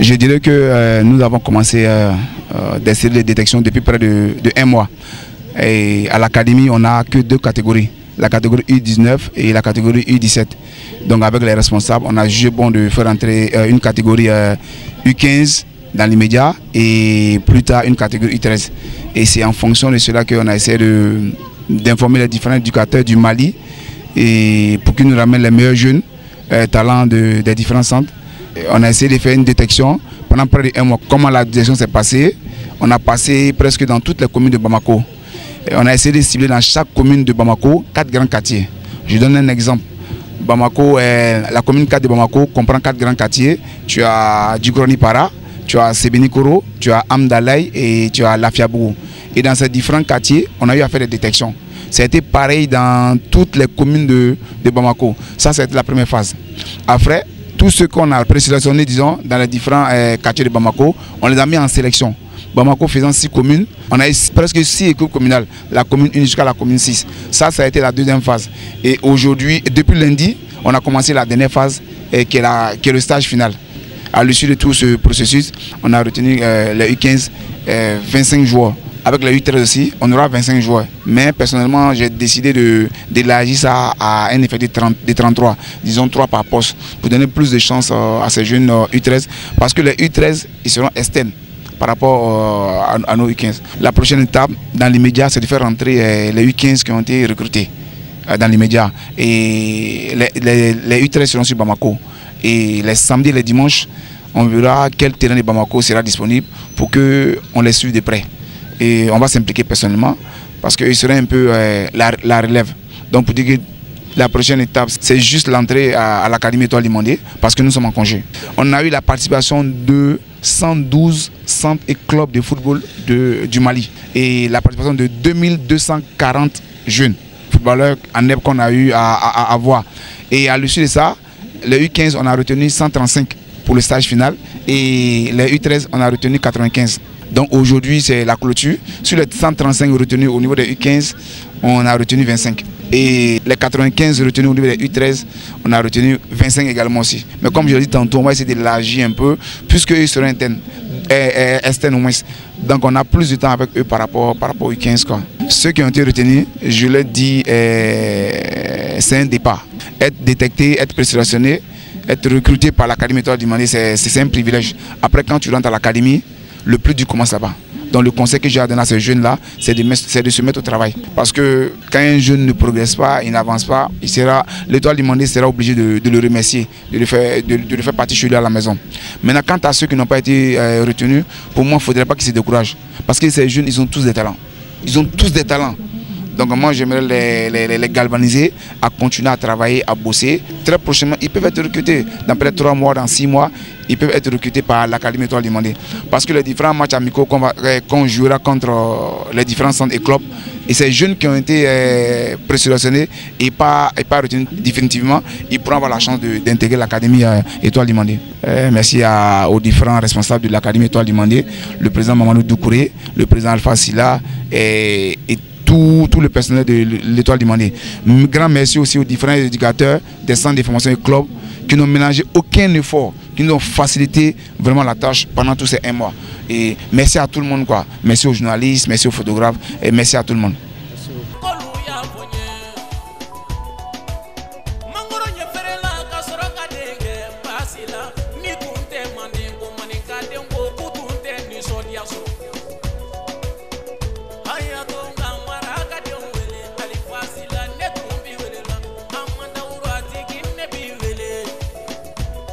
Je dirais que nous avons commencé des séries de détection depuis près de 1 mois. Et à l'académie, on n'a que 2 catégories, la catégorie U19 et la catégorie U17. Donc avec les responsables, on a jugé bon de faire entrer une catégorie U15 dans l'immédiat et plus tard une catégorie U13. Et c'est en fonction de cela qu'on a essayé d'informer les différents éducateurs du Mali et pour qu'ils nous ramènent les meilleurs jeunes talents des différents centres. On a essayé de faire une détection pendant près de 1 mois. Comment la détection s'est passée? On a passé presque dans toutes les communes de Bamako. Et on a essayé de cibler dans chaque commune de Bamako 4 grands quartiers. Je donne un exemple. Bamako, la commune 4 de Bamako comprend 4 grands quartiers. Tu as Djigroni Para, tu as Sébenikoro, tu as Amdalaï et tu as Lafiabougou. Et dans ces différents quartiers, on a eu à faire des détections. Ça a été pareil dans toutes les communes de Bamako. Ça, c'était la première phase. Après, tous ceux qu'on a présélectionnés, disons, dans les différents quartiers de Bamako, on les a mis en sélection. Bamako faisant 6 communes, on a eu presque 6 équipes communales, la commune 1 jusqu'à la commune 6. Ça a été la deuxième phase. Et aujourd'hui, depuis lundi, on a commencé la dernière phase qui est le stage final. À l'issue de tout ce processus, on a retenu les U15, 25 joueurs. Avec les U13 aussi, on aura 25 joueurs. Mais personnellement, j'ai décidé d'élargir ça à un effet de 33, disons 3 par poste, pour donner plus de chance à ces jeunes U13. Parce que les U13, ils seront externes par rapport à nos U15. La prochaine étape, dans l'immédiat, c'est de faire rentrer les U15 qui ont été recrutés dans l'immédiat. Et les U13 seront sur Bamako. Et les samedis et les dimanches, on verra quel terrain de Bamako sera disponible pour qu'on les suive de près. Et on va s'impliquer personnellement parce qu'il serait un peu la relève. Donc pour dire que la prochaine étape, c'est juste l'entrée à l'Académie Étoile du Mandi parce que nous sommes en congé. On a eu la participation de 112 centres et clubs de football du Mali et la participation de 2240 jeunes footballeurs en NEP qu'on a eu à voir. Et à l'issue de ça, les U15, on a retenu 135 pour le stage final et les U13, on a retenu 95. Donc aujourd'hui, c'est la clôture. Sur les 135 retenus au niveau des U15, on a retenu 25. Et les 95 retenus au niveau des U13, on a retenu 25 également aussi. Mais comme je l'ai dit tantôt, on va essayer d'élargir un peu, puisqu'ils seront externes au moins. Donc on a plus de temps avec eux par rapport aux U15. Quoi. Ceux qui ont été retenus, je leur dis, c'est un départ. Être détecté, être présélectionné, être recruté par l'Académie Étoile du Mandi, c'est un privilège. Après, quand tu rentres à l'Académie, le plus dur commence là-bas. Donc le conseil que j'ai à donner à ces jeunes-là, c'est de se mettre au travail. Parce que quand un jeune ne progresse pas, il n'avance pas, l'Étoile du Mandi sera obligé de le remercier, de le faire partir chez lui à la maison. Maintenant, quant à ceux qui n'ont pas été retenus, pour moi, il ne faudrait pas qu'ils se découragent. Parce que ces jeunes, ils ont tous des talents. Ils ont tous des talents. Donc moi, j'aimerais les galvaniser à continuer à travailler, à bosser. Très prochainement, ils peuvent être recrutés dans peut-être 3 mois, dans 6 mois. Ils peuvent être recrutés par l'Académie Étoile du Mandi. Parce que les différents matchs amicaux qu'on jouera contre les différents centres et clubs, et ces jeunes qui ont été présélectionnés et pas retenus définitivement, ils pourront avoir la chance d'intégrer l'Académie Étoile du Mandi. Merci aux différents responsables de l'Académie Étoile du Mandi, le président Mamadou Doucouré, le président Alpha Silla et tout le personnel de l'Étoile du Mandi. Grand merci aussi aux différents éducateurs des centres de formation et clubs qui n'ont ménagé aucun effort, qui nous ont facilité vraiment la tâche pendant tous ces 1 mois. Et merci à tout le monde, quoi. Merci aux journalistes, merci aux photographes et merci à tout le monde.